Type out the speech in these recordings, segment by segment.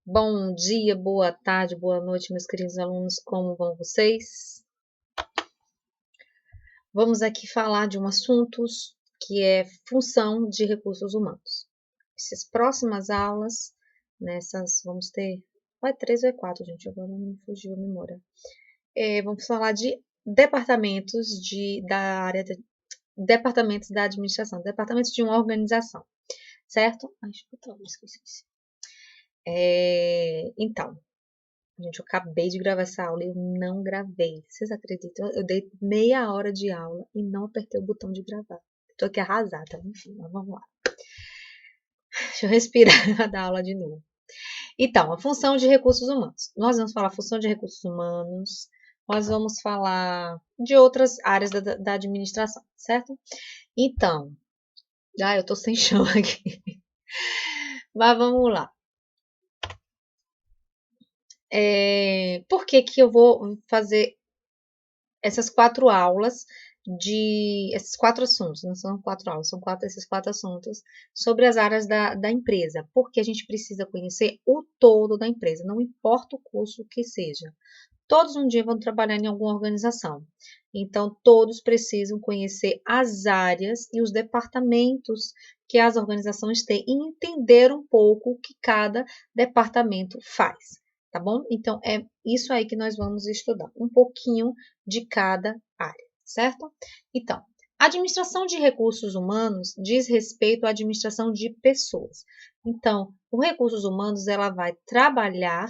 Bom dia, boa tarde, boa noite, meus queridos alunos, como vão vocês? Vamos aqui falar de um assunto que é função de recursos humanos. Essas próximas aulas, vamos ter, vai 3 ou 4, gente, agora me fugiu a memória. Vamos falar de departamentos departamentos da administração, departamentos de uma organização, certo? Ai, esqueci. Então, gente, eu acabei de gravar essa aula e eu não gravei. Vocês acreditam? Eu dei meia hora de aula e não apertei o botão de gravar. Tô aqui arrasada, enfim, mas vamos lá. Deixa eu respirar da aula de novo. Então, a função de recursos humanos. Nós vamos falar função de recursos humanos, nós vamos falar de outras áreas da administração, certo? Então, eu tô sem chão aqui. Mas vamos lá. Por que eu vou fazer essas 4 aulas esses 4 assuntos, não são 4 aulas, são esses 4 assuntos sobre as áreas da empresa, porque a gente precisa conhecer o todo da empresa, não importa o curso que seja. Todos um dia vão trabalhar em alguma organização, então todos precisam conhecer as áreas e os departamentos que as organizações têm e entender um pouco o que cada departamento faz, tá bom? Então é isso aí que nós vamos estudar, um pouquinho de cada área, certo? Então, administração de recursos humanos diz respeito à administração de pessoas. Então, o recursos humanos ela vai trabalhar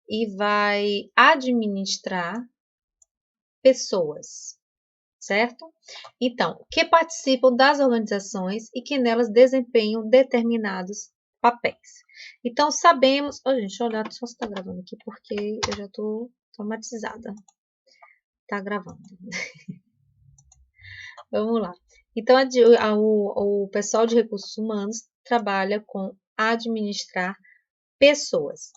e vai administrar pessoas, certo? Então, que participam das organizações e que nelas desempenham determinados papéis. Então, sabemos... Oh, gente, deixa eu olhar só se está gravando aqui, porque eu já estou traumatizada. Tá gravando. Vamos lá. Então, o pessoal de recursos humanos trabalha com administrar pessoas.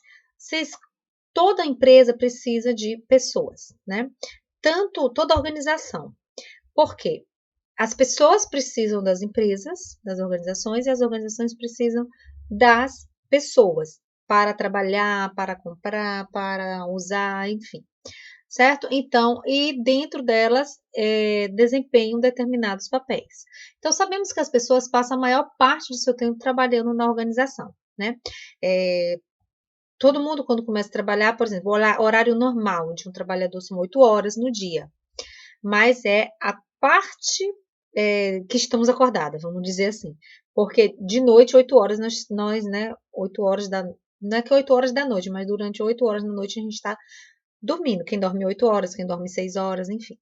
Toda empresa precisa de pessoas, né? Toda organização. Por quê? As pessoas precisam das empresas, das organizações, e as organizações precisam das pessoas para trabalhar, para comprar, para usar, enfim. Certo? Então, e dentro delas desempenham determinados papéis. Então, sabemos que as pessoas passam a maior parte do seu tempo trabalhando na organização, né? Todo mundo, quando começa a trabalhar, por exemplo, o horário normal de um trabalhador são 8 horas no dia, mas é a parte que estamos acordadas, vamos dizer assim, porque de noite, 8 horas, nós né, 8 horas não é que 8 horas da noite, mas durante 8 horas da noite a gente está dormindo, quem dorme 8 horas, quem dorme 6 horas, enfim.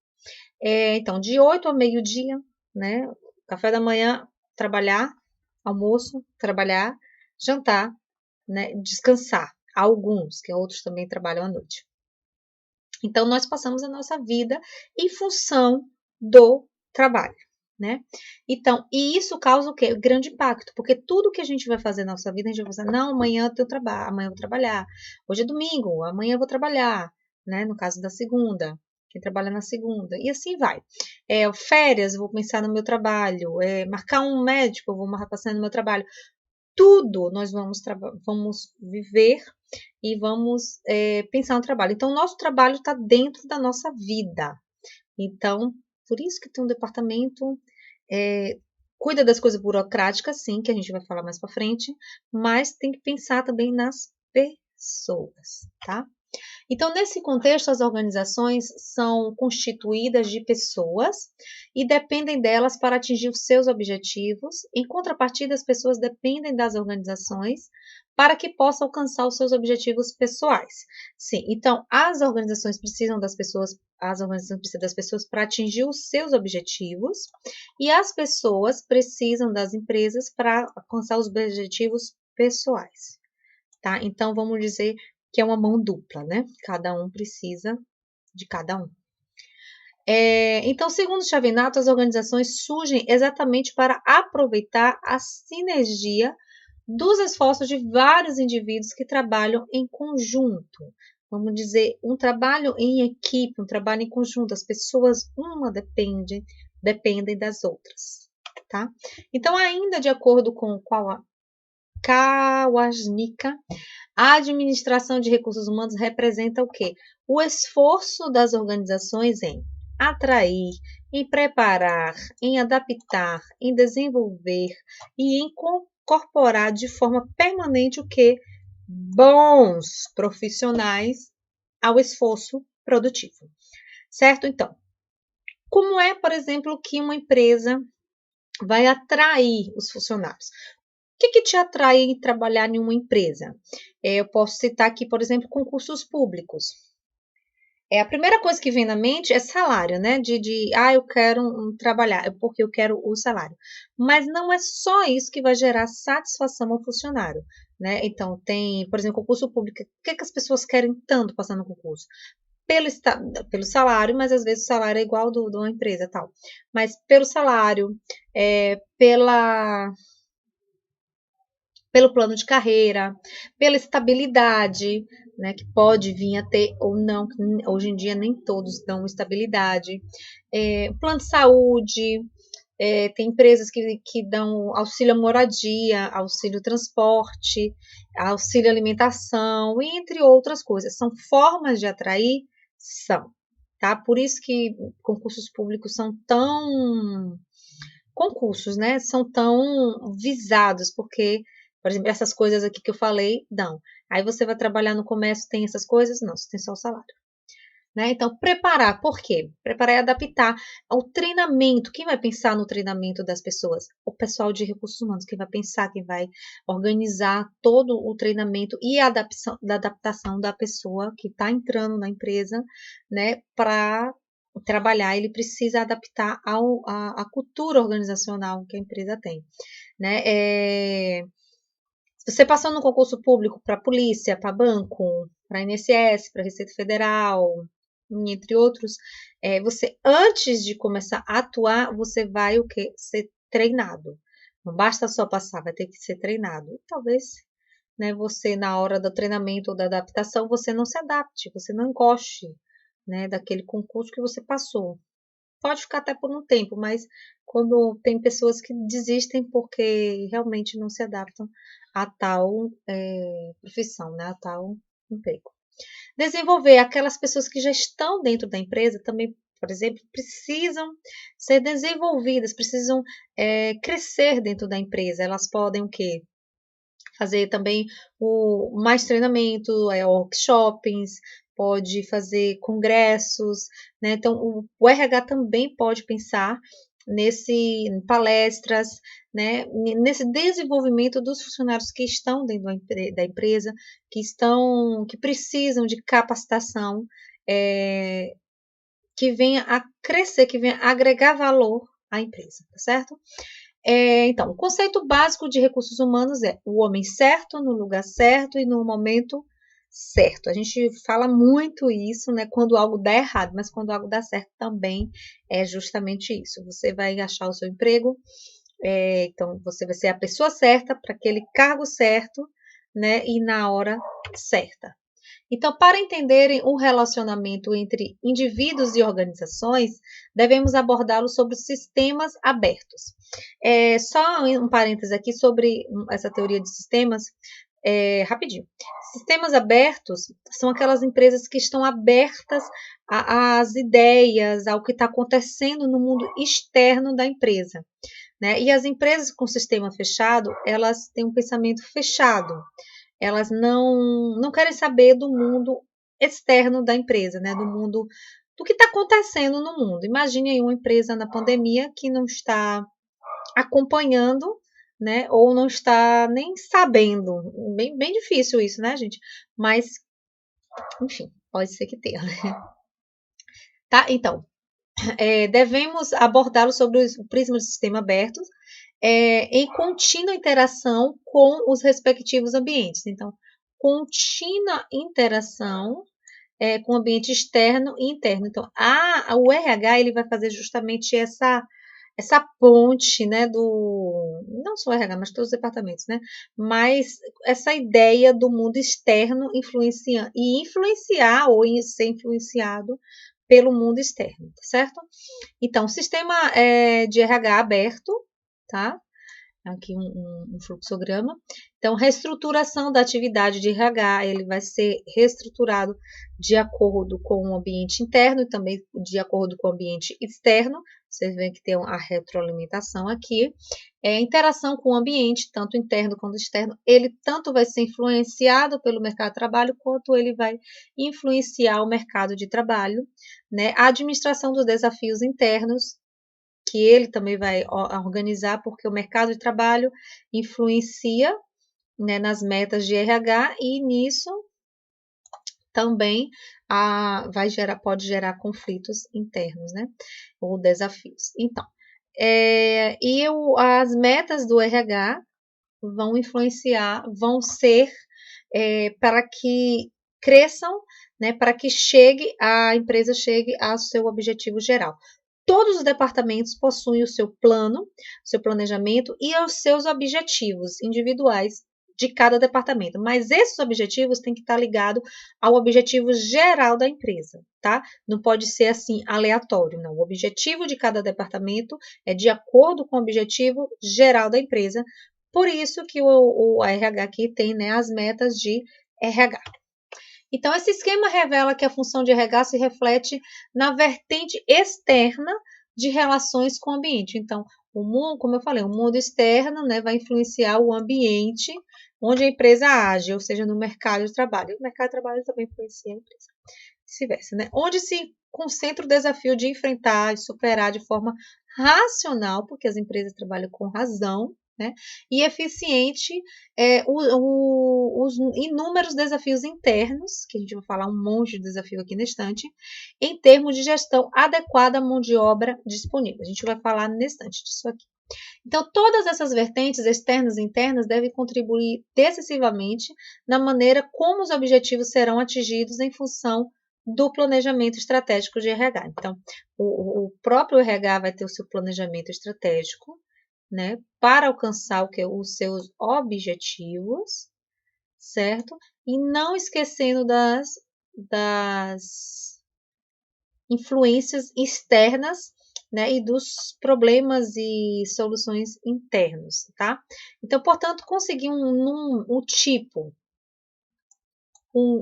Então, de 8 ao meio-dia, né, café da manhã, trabalhar, almoço, trabalhar, jantar, né, descansar. Alguns, que outros também trabalham à noite. Então, nós passamos a nossa vida em função do trabalho, né? Então, e isso causa o quê? Grande impacto, porque tudo que a gente vai fazer na nossa vida, a gente vai fazer, não, amanhã eu trabalho, amanhã eu vou trabalhar, hoje é domingo, amanhã eu vou trabalhar, né? No caso da segunda, quem trabalha na segunda, e assim vai. Férias, eu vou pensar no meu trabalho, marcar um médico, eu vou passar no meu trabalho. Tudo nós vamos viver e vamos pensar no trabalho. Então, o nosso trabalho está dentro da nossa vida. Então, por isso que tem um departamento, cuida das coisas burocráticas, sim, que a gente vai falar mais para frente, mas tem que pensar também nas pessoas, tá? Então, nesse contexto, as organizações são constituídas de pessoas e dependem delas para atingir os seus objetivos. Em contrapartida, as pessoas dependem das organizações para que possam alcançar os seus objetivos pessoais. Sim, então as organizações precisam das pessoas para atingir os seus objetivos e as pessoas precisam das empresas para alcançar os objetivos pessoais, tá? Então vamos dizer que é uma mão dupla, né? Cada um precisa de cada um. Então, segundo Chavinato, as organizações surgem exatamente para aproveitar a sinergia dos esforços de vários indivíduos que trabalham em conjunto. Vamos dizer, um trabalho em equipe, um trabalho em conjunto. As pessoas, dependem das outras, tá? Então, ainda de acordo com Kawasnika, a administração de recursos humanos representa o quê? O esforço das organizações em atrair, em preparar, em adaptar, em desenvolver e em incorporar de forma permanente o quê? Bons profissionais ao esforço produtivo, certo? Então, como é, por exemplo, que uma empresa vai atrair os funcionários? O que te atrai em trabalhar em uma empresa? Eu posso citar aqui, por exemplo, concursos públicos. A primeira coisa que vem na mente é salário, né? Eu quero trabalhar, porque eu quero o salário. Mas não é só isso que vai gerar satisfação ao funcionário, né? Então, tem, por exemplo, concurso público. O que as pessoas querem tanto passar no concurso? Pelo salário, mas às vezes o salário é igual de uma empresa tal. Mas pelo salário, pelo plano de carreira, pela estabilidade, né, que pode vir a ter ou não, hoje em dia nem todos dão estabilidade, plano de saúde, tem empresas que dão auxílio à moradia, auxílio transporte, auxílio alimentação, entre outras coisas. São formas de atrair? São, tá? Por isso que concursos públicos são tão concursos, né, são tão visados, porque, por exemplo, essas coisas aqui que eu falei, não. Aí você vai trabalhar no comércio, tem essas coisas? Não, você tem só o salário. Né? Então, preparar, por quê? Preparar e adaptar ao treinamento. Quem vai pensar no treinamento das pessoas? O pessoal de recursos humanos, quem vai pensar, quem vai organizar todo o treinamento e a adaptação da pessoa que está entrando na empresa, né, para trabalhar, ele precisa adaptar à cultura organizacional que a empresa tem, né? Você passou no concurso público para polícia, para banco, para INSS, para Receita Federal, entre outros, você, antes de começar a atuar, você vai o quê? Ser treinado. Não basta só passar, vai ter que ser treinado. E talvez, né, você, na hora do treinamento ou da adaptação, você não se adapte, você não goste, né, daquele concurso que você passou. Pode ficar até por um tempo, mas quando tem pessoas que desistem porque realmente não se adaptam a tal profissão, né, a tal emprego. Desenvolver aquelas pessoas que já estão dentro da empresa também, por exemplo, precisam ser desenvolvidas, precisam crescer dentro da empresa. Elas podem o quê? Fazer também mais treinamento, workshops, pode fazer congressos, né? Então, o RH também pode pensar nesse palestras, né? Nesse desenvolvimento dos funcionários que estão dentro da empresa, que precisam de capacitação, que venha a crescer, que venha a agregar valor à empresa, tá certo? Então, o conceito básico de recursos humanos é o homem certo, no lugar certo e no momento certo. A gente fala muito isso, né, quando algo dá errado, mas quando algo dá certo também é justamente isso. Você vai achar o seu emprego, então você vai ser a pessoa certa para aquele cargo certo, né, e na hora certa. Então, para entenderem o relacionamento entre indivíduos e organizações, devemos abordá-lo sobre sistemas abertos. Só um parênteses aqui sobre essa teoria de sistemas, rapidinho. Sistemas abertos são aquelas empresas que estão abertas às ideias, ao que está acontecendo no mundo externo da empresa. Né? E as empresas com sistema fechado, elas têm um pensamento fechado. Elas não querem saber do mundo externo da empresa, né? Do que está acontecendo no mundo. Imagine aí uma empresa na pandemia que não está acompanhando, né? Ou não está nem sabendo. Bem difícil isso, né, gente? Mas, enfim, pode ser que tenha, né? Tá? Então, devemos abordá-lo sobre o prisma do sistema aberto, em contínua interação com os respectivos ambientes. Então, contínua interação com o ambiente externo e interno. Então, o RH ele vai fazer justamente essa ponte, né, não só o RH, mas todos os departamentos, né, mas essa ideia do mundo externo influenciar ou ser influenciado pelo mundo externo, tá certo? Então, sistema de RH aberto, tá? aqui um fluxograma. Então, reestruturação da atividade de RH, ele vai ser reestruturado de acordo com o ambiente interno e também de acordo com o ambiente externo. Vocês veem que tem a retroalimentação aqui. Interação com o ambiente, tanto interno quanto externo, ele tanto vai ser influenciado pelo mercado de trabalho, quanto ele vai influenciar o mercado de trabalho, né? A administração dos desafios internos, que ele também vai organizar, porque o mercado de trabalho influencia, né, nas metas de RH e nisso também pode gerar conflitos internos, né, ou desafios. Então, as metas do RH vão influenciar, vão ser para que cresçam, né, para que a empresa chegue ao seu objetivo geral. Todos os departamentos possuem o seu plano, seu planejamento e os seus objetivos individuais de cada departamento. Mas esses objetivos têm que estar ligados ao objetivo geral da empresa, tá? Não pode ser assim aleatório, não. O objetivo de cada departamento é de acordo com o objetivo geral da empresa. Por isso que o RH aqui tem, né, as metas de RH. Então, esse esquema revela que a função de RH se reflete na vertente externa de relações com o ambiente. Então, o mundo, como eu falei, o mundo externo, né, vai influenciar o ambiente onde a empresa age, ou seja, no mercado de trabalho. O mercado de trabalho também influencia a empresa. Vice-versa, né? Onde se concentra o desafio de enfrentar e superar de forma racional, porque as empresas trabalham com razão, né? E eficiente os inúmeros desafios internos, que a gente vai falar um monte de desafio aqui na estante, em termos de gestão adequada à mão de obra disponível. A gente vai falar na estante disso aqui. Então, todas essas vertentes externas e internas devem contribuir decisivamente na maneira como os objetivos serão atingidos em função do planejamento estratégico de RH. Então, o próprio RH vai ter o seu planejamento estratégico, né, para alcançar os seus objetivos, certo? E não esquecendo das influências externas, né, e dos problemas e soluções internos, tá? Então, portanto, conseguir um tipo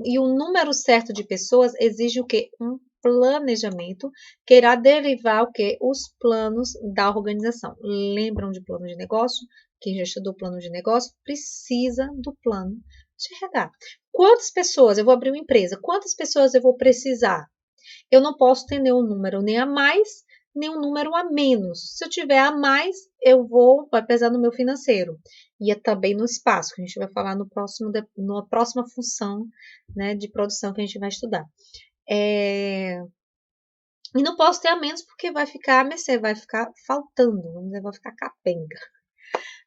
e um número certo de pessoas exige o quê? Um planejamento que irá derivar o quê? Os planos da organização. Lembram de plano de negócio? Quem já estudou plano de negócio precisa do plano de RH. Quantas pessoas? Eu vou abrir uma empresa. Quantas pessoas eu vou precisar? Eu não posso ter nenhum número nem a mais, nem um número a menos. Se eu tiver a mais, vai pesar no meu financeiro. E também no espaço, que a gente vai falar na próxima função, né, de produção que a gente vai estudar. E não posso ter a menos porque vai ficar a mercê, vai ficar faltando, vamos dizer, vai ficar capenga,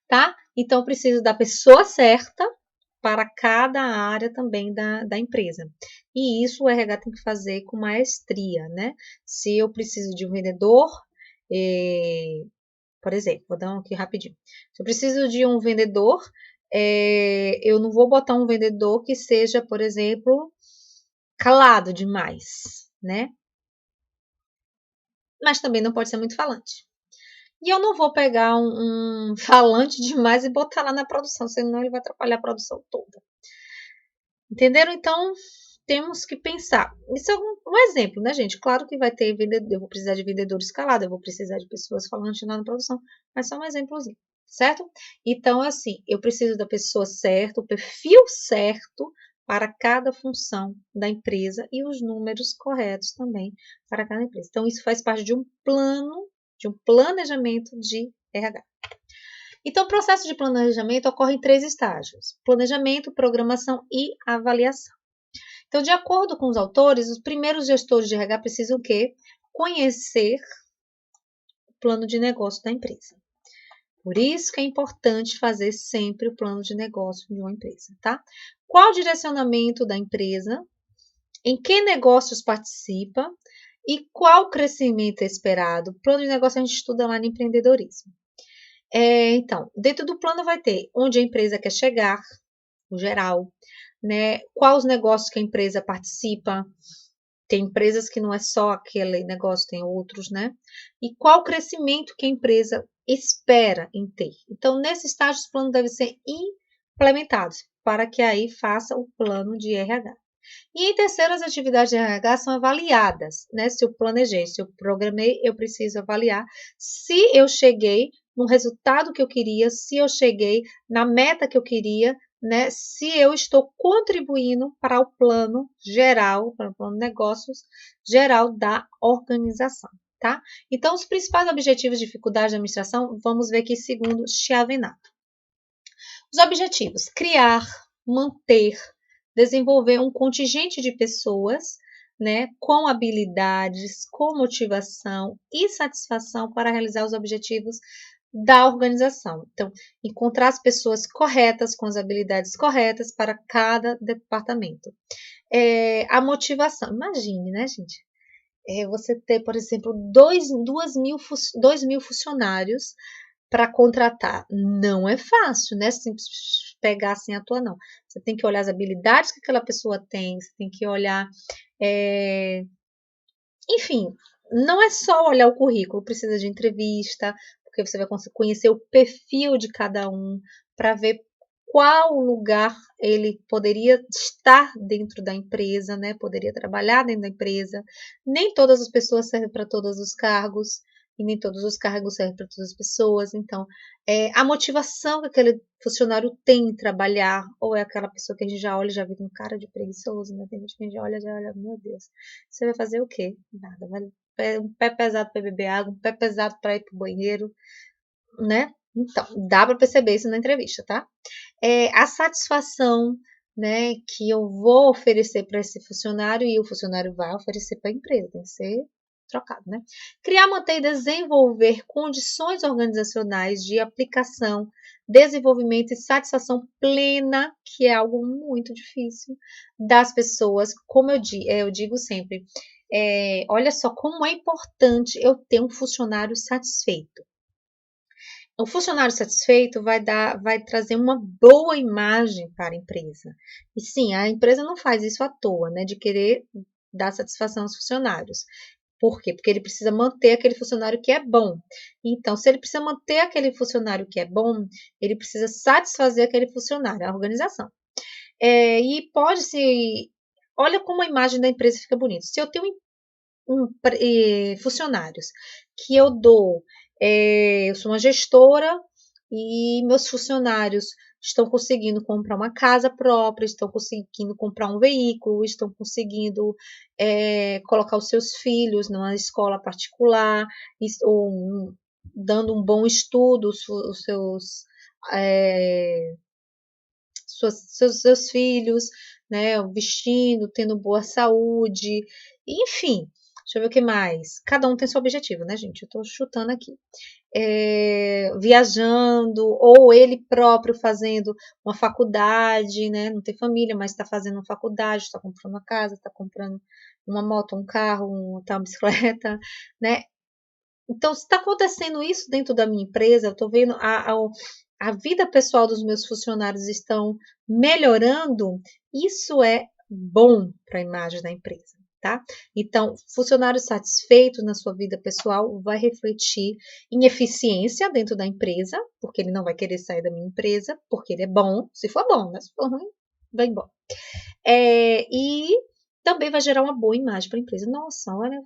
tá? Então, eu preciso da pessoa certa para cada área também da empresa. E isso o RH tem que fazer com maestria, né? Se eu preciso de um vendedor, por exemplo, vou dar um aqui rapidinho. Se eu preciso de um vendedor, eu não vou botar um vendedor que seja, por exemplo, calado demais, né? Mas também não pode ser muito falante. E eu não vou pegar um falante demais e botar lá na produção, senão ele vai atrapalhar a produção toda. Entenderam? Então, temos que pensar. Isso é um exemplo, né, gente? Claro que vai ter vendedor, eu vou precisar de vendedor escalado, eu vou precisar de pessoas falantes lá na produção, mas só um exemplozinho, certo? Então, assim, eu preciso da pessoa certa, o perfil certo para cada função da empresa e os números corretos também para cada empresa. Então, isso faz parte de um plano, de um planejamento de RH. Então, o processo de planejamento ocorre em 3 estágios: planejamento, programação e avaliação. Então, de acordo com os autores, os primeiros gestores de RH precisam o quê? Conhecer o plano de negócio da empresa. Por isso que é importante fazer sempre o plano de negócio de uma empresa, tá? Qual o direcionamento da empresa? Em que negócios participa? E qual o crescimento esperado? O plano de negócio a gente estuda lá no empreendedorismo. Então, dentro do plano vai ter onde a empresa quer chegar, o geral, né? Quais os negócios que a empresa participa. Tem empresas que não é só aquele negócio, tem outros, né? E qual o crescimento que a empresa espera em ter. Então, nesse estágio, os planos devem ser implementados para que aí faça o plano de RH. E em terceiro, as atividades de RH são avaliadas, né? Se eu planejei, se eu programei, eu preciso avaliar se eu cheguei no resultado que eu queria, se eu cheguei na meta que eu queria, né? Se eu estou contribuindo para o plano geral, para o plano de negócios geral da organização, tá? Então, os principais objetivos e dificuldades da administração, vamos ver aqui segundo Chiavenato. Os objetivos: criar, manter, desenvolver um contingente de pessoas, né, com habilidades, com motivação e satisfação para realizar os objetivos da organização. Então, encontrar as pessoas corretas, com as habilidades corretas para cada departamento. A motivação, imagine, né, gente? Você ter, por exemplo, 2.000 funcionários para contratar. Não é fácil, né? Se pegar assim à toa, não. Você tem que olhar as habilidades que aquela pessoa tem, você tem que olhar. Enfim, não é só olhar o currículo, precisa de entrevista, porque você vai conhecer o perfil de cada um para ver qual lugar ele poderia estar dentro da empresa, né? Poderia trabalhar dentro da empresa. Nem todas as pessoas servem para todos os cargos e nem todos os cargos servem para todas as pessoas. Então, a motivação que aquele funcionário tem em trabalhar, ou é aquela pessoa que a gente já olha e já vê um cara de preguiçoso, né? Tem gente que a gente já olha, meu Deus, você vai fazer o quê? Nada, um pé pesado para beber água, um pé pesado para ir para o banheiro, né? Então, dá para perceber isso na entrevista, tá? A satisfação, né, que eu vou oferecer para esse funcionário e o funcionário vai oferecer para a empresa, tem que ser trocado, né? Criar, manter e desenvolver condições organizacionais de aplicação, desenvolvimento e satisfação plena, que é algo muito difícil, das pessoas, como eu digo sempre, olha só como é importante eu ter um funcionário satisfeito. O funcionário satisfeito vai trazer uma boa imagem para a empresa. E sim, a empresa não faz isso à toa, né? De querer dar satisfação aos funcionários. Por quê? Porque ele precisa manter aquele funcionário que é bom. Então, se ele precisa manter aquele funcionário que é bom, ele precisa satisfazer aquele funcionário, a organização. E pode se. Olha como a imagem da empresa fica bonita. Se eu tenho funcionários que eu dou, eu sou uma gestora e meus funcionários estão conseguindo comprar uma casa própria, estão conseguindo comprar um veículo, estão conseguindo colocar os seus filhos numa escola particular, ou dando um bom estudo, os seus filhos, né, vestindo, tendo boa saúde, enfim. Deixa eu ver o que mais. Cada um tem seu objetivo, né, gente? Eu tô chutando aqui. Viajando, ou ele próprio fazendo uma faculdade, né? Não tem família, mas está fazendo uma faculdade, está comprando uma casa, está comprando uma moto, um carro, uma bicicleta, né? Então, se está acontecendo isso dentro da minha empresa, eu estou vendo a vida pessoal dos meus funcionários estão melhorando, isso é bom para a imagem da empresa, tá? Então, funcionário satisfeito na sua vida pessoal vai refletir em eficiência dentro da empresa, porque ele não vai querer sair da minha empresa, porque ele é bom, se for bom, né? Se for ruim, vai embora. E também vai gerar uma boa imagem para a empresa. Nossa, olha,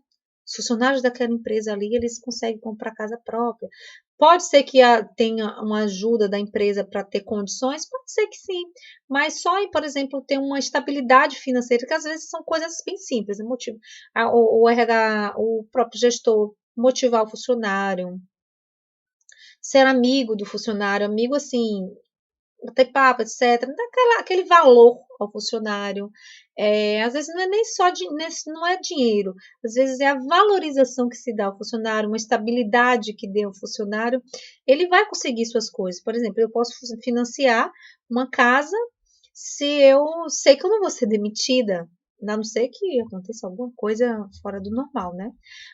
os funcionários daquela empresa ali, eles conseguem comprar casa própria. Pode ser que tenha uma ajuda da empresa para ter condições, pode ser que sim, mas só em, por exemplo, ter uma estabilidade financeira, que às vezes são coisas bem simples, né? O RH, o próprio gestor, motivar o funcionário, ser amigo do funcionário, amigo assim, bater papo, etc. Dá aquele valor ao funcionário. Às vezes não é nem só não é dinheiro, às vezes é a valorização que se dá ao funcionário, uma estabilidade que dê ao funcionário. Ele vai conseguir suas coisas. Por exemplo, eu posso financiar uma casa se eu sei que eu não vou ser demitida. A não ser que aconteça alguma coisa fora do normal, né?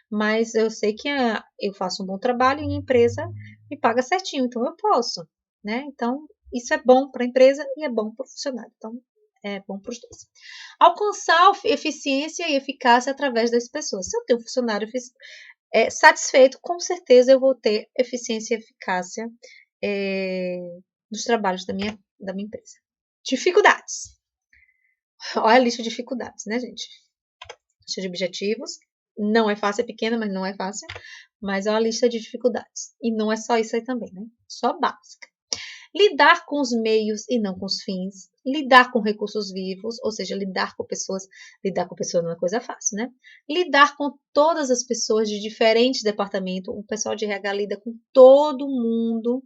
Mas eu sei que eu faço um bom trabalho e a empresa me paga certinho, então eu posso, né? Então, isso é bom para a empresa e é bom para o funcionário. Então, é bom para os dois. Alcançar eficiência e eficácia através das pessoas. Se eu tenho um funcionário satisfeito, com certeza eu vou ter eficiência e eficácia nos trabalhos da minha empresa. Dificuldades. Olha a lista de dificuldades, né, gente? Lista de objetivos. Não é fácil, é pequena, mas não é fácil. Mas é uma lista de dificuldades. E não é só isso aí também, né? Só básica. Lidar com os meios e não com os fins. Lidar com recursos vivos, ou seja, lidar com pessoas. Lidar com pessoas não é coisa fácil, né? Lidar com todas as pessoas de diferentes departamentos. O pessoal de RH lida com todo mundo.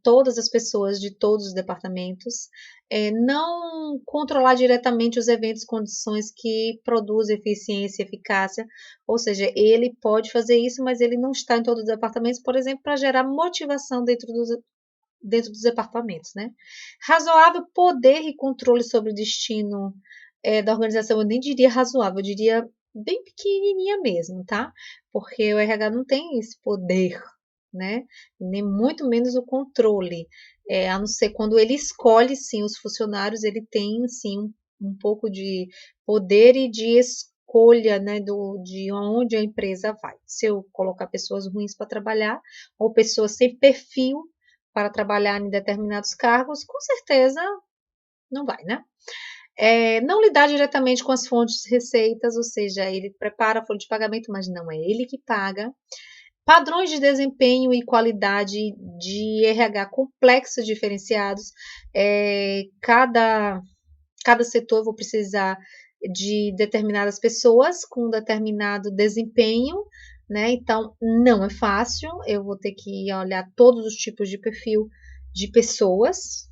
Todas as pessoas de todos os departamentos, não controlar diretamente os eventos, condições que produzem eficiência e eficácia, ou seja, ele pode fazer isso, mas ele não está em todos os departamentos, por exemplo, para gerar motivação dentro dos departamentos, né? Razoável poder e controle sobre o destino da organização, eu nem diria razoável, eu diria bem pequenininha mesmo, tá? Porque o RH não tem esse poder, né? Nem muito menos o controle, a não ser quando ele escolhe, sim, os funcionários, ele tem, sim, um pouco de poder e de escolha, né, de onde a empresa vai. Se eu colocar pessoas ruins para trabalhar, ou pessoas sem perfil para trabalhar em determinados cargos, com certeza não vai, né? Não lidar diretamente com as fontes de receitas, ou seja, ele prepara a folha de pagamento, mas não é ele que paga. Padrões de desempenho e qualidade de RH complexos diferenciados. Cada setor eu vou precisar de determinadas pessoas com determinado desempenho, né? Então, não é fácil. Eu vou ter que olhar todos os tipos de perfil de pessoas,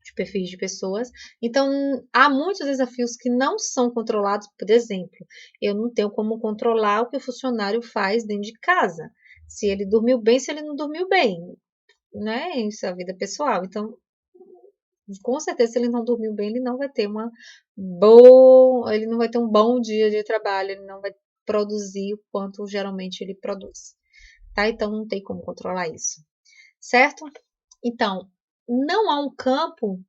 de perfis de pessoas. Então, há muitos desafios que não são controlados. Por exemplo, eu não tenho como controlar o que o funcionário faz dentro de casa. Se ele dormiu bem, se ele não dormiu bem, né? Isso é a vida pessoal. Então, com certeza, se ele não dormiu bem, ele não vai ter ele não vai ter um bom dia de trabalho, ele não vai produzir o quanto geralmente ele produz, tá? Então, não tem como controlar isso, certo? Então, não há um campo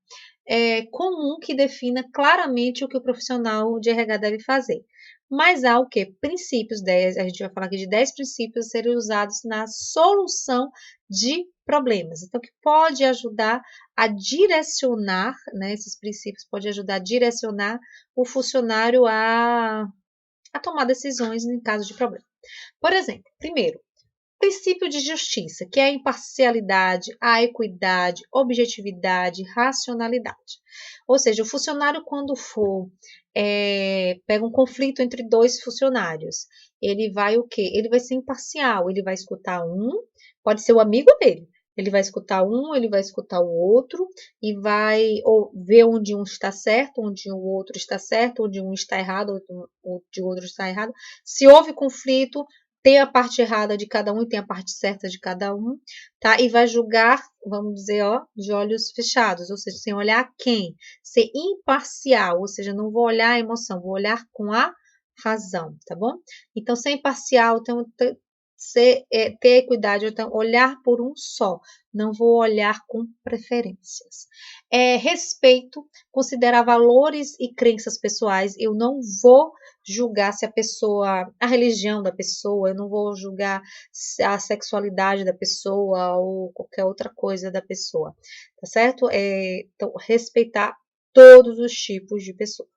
comum que defina claramente o que o profissional de RH deve fazer. Mas há o que? Princípios, 10, a gente vai falar aqui de 10 princípios a serem usados na solução de problemas. Então, que pode ajudar a direcionar, né, esses princípios podem ajudar a direcionar o funcionário a tomar decisões em caso de problema. Por exemplo, primeiro, princípio de justiça, que é a imparcialidade, a equidade, objetividade, racionalidade. Ou seja, o funcionário, quando pega um conflito entre dois funcionários, ele vai o quê? Ele vai ser imparcial, ele vai escutar pode ser o amigo dele, ele vai escutar ele vai escutar o outro e vai ver onde um está certo, onde o outro está certo, onde um está errado, onde o outro está errado. Se houve conflito, tem a parte errada de cada um e tem a parte certa de cada um, tá? E vai julgar, vamos dizer, de olhos fechados, ou seja, sem olhar quem, ser imparcial, ou seja, não vou olhar a emoção, vou olhar com a razão, tá bom? Então, ser imparcial, então, ter equidade, então, olhar por um só, não vou olhar com preferências. Respeito, considerar valores e crenças pessoais, eu não vou julgar se a religião da pessoa, eu não vou julgar a sexualidade da pessoa ou qualquer outra coisa da pessoa, tá certo? Então, respeitar todos os tipos de pessoas.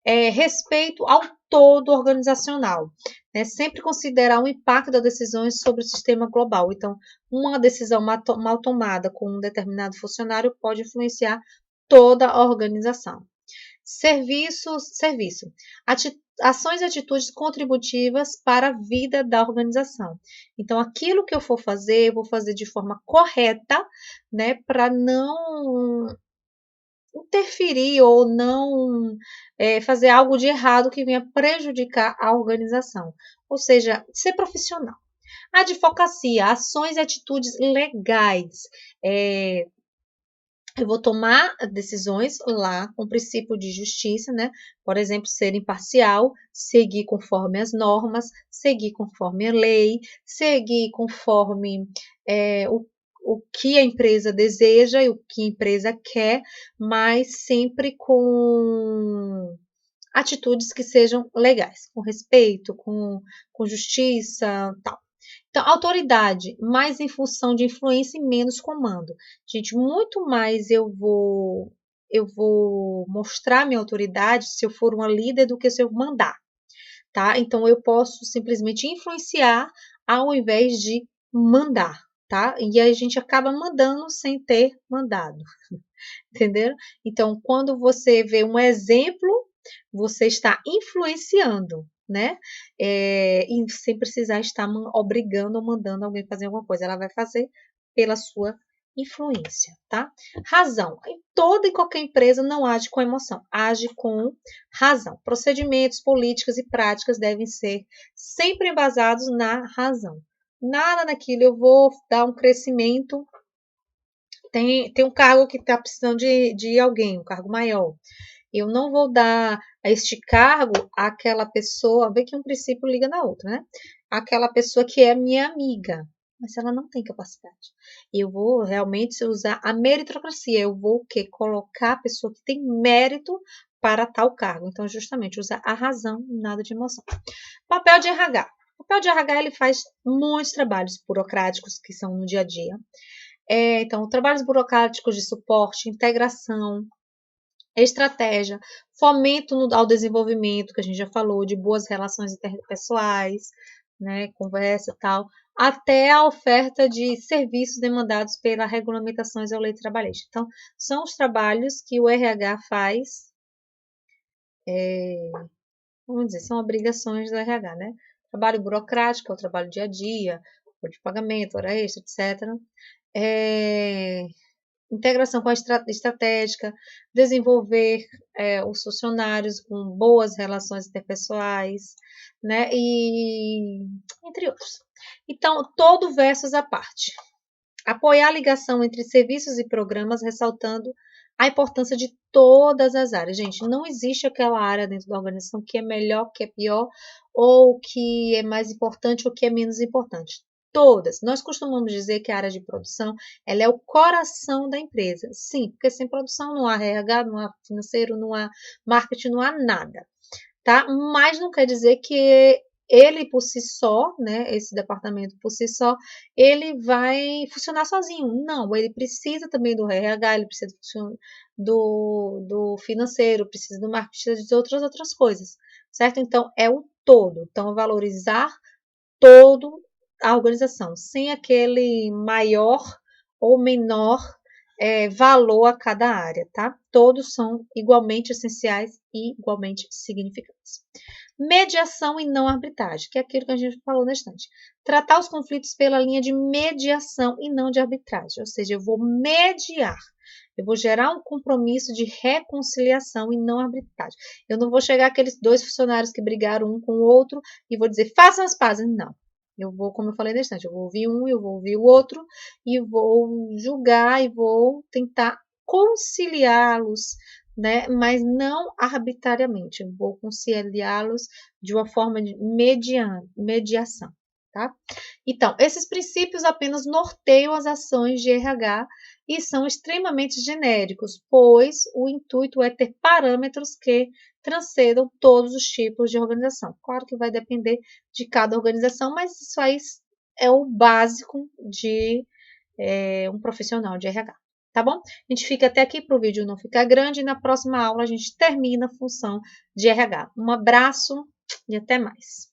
Respeito ao todo organizacional, né? Sempre considerar o impacto das decisões sobre o sistema global. Então, uma decisão mal tomada com um determinado funcionário pode influenciar toda a organização. Serviço. Ações e atitudes contributivas para a vida da organização. Então, aquilo que eu for fazer, eu vou fazer de forma correta, né, para não interferir ou não fazer algo de errado que venha prejudicar a organização. Ou seja, ser profissional. Advocacia, ações e atitudes legais. Eu vou tomar decisões lá com o princípio de justiça, né? Por exemplo, ser imparcial, seguir conforme as normas, seguir conforme a lei, seguir conforme o que a empresa deseja e o que a empresa quer, mas sempre com atitudes que sejam legais, com respeito, com justiça, tal. Então, autoridade, mais em função de influência e menos comando. Gente, muito mais eu vou mostrar minha autoridade se eu for uma líder do que se eu mandar, tá? Então, eu posso simplesmente influenciar ao invés de mandar, tá? E aí a gente acaba mandando sem ter mandado, entenderam? Então, quando você vê um exemplo, você está influenciando, né? E sem precisar estar obrigando ou mandando alguém fazer alguma coisa. Ela vai fazer pela sua influência, tá? Razão. Em toda e qualquer empresa não age com emoção, age com razão. Procedimentos, políticas e práticas devem ser sempre embasados na razão. Nada daquilo eu vou dar um crescimento. Tem um cargo que está precisando de alguém, um cargo maior. Eu não vou dar a este cargo àquela pessoa, vê que um princípio liga na outra, né? Aquela pessoa que é minha amiga, mas ela não tem capacidade. Eu vou realmente usar a meritocracia, eu vou o quê? Colocar a pessoa que tem mérito para tal cargo. Então, justamente, usar a razão, nada de emoção. Papel de RH. O papel de RH ele faz muitos trabalhos burocráticos que são no dia a dia. Então, trabalhos burocráticos de suporte, integração, estratégia, fomento ao desenvolvimento, que a gente já falou, de boas relações interpessoais, né, conversa e tal, até a oferta de serviços demandados pela regulamentações da lei trabalhista. Então, são os trabalhos que o RH faz, vamos dizer, são obrigações do RH, né? Trabalho burocrático, é o trabalho dia a dia, folha de pagamento, hora extra, etc. Integração com a estratégica, desenvolver os funcionários com boas relações interpessoais, né? E entre outros. Então, todo versus à parte. Apoiar a ligação entre serviços e programas, ressaltando a importância de todas as áreas. Gente, não existe aquela área dentro da organização que é melhor, que é pior, ou que é mais importante ou que é menos importante. Todas. Nós costumamos dizer que a área de produção ela é o coração da empresa. Sim, porque sem produção não há RH, não há financeiro, não há marketing, não há nada, tá? Mas não quer dizer que ele por si só, né, esse departamento por si só, ele vai funcionar sozinho. Não, ele precisa também do RH, ele precisa do financeiro, precisa do marketing, de outras coisas, certo? Então, é o todo. Então, valorizar todo a organização, sem aquele maior ou menor valor a cada área, tá? Todos são igualmente essenciais e igualmente significantes. Mediação e não arbitragem, que é aquilo que a gente falou na estante. Tratar os conflitos pela linha de mediação e não de arbitragem, ou seja, eu vou mediar. Eu vou gerar um compromisso de reconciliação e não arbitragem. Eu não vou chegar aqueles dois funcionários que brigaram um com o outro e vou dizer, façam as pazes. Não. Eu vou, como eu falei na estante, eu vou ouvir um, eu vou ouvir o outro e vou julgar e vou tentar conciliá-los, né? Mas não arbitrariamente. Eu vou conciliá-los de uma forma de mediação, tá? Então, esses princípios apenas norteiam as ações de RH e são extremamente genéricos, pois o intuito é ter parâmetros que transcendam todos os tipos de organização. Claro que vai depender de cada organização, mas isso aí é o básico de um profissional de RH. Tá bom? A gente fica até aqui para o vídeo não ficar grande e na próxima aula a gente termina a função de RH. Um abraço e até mais.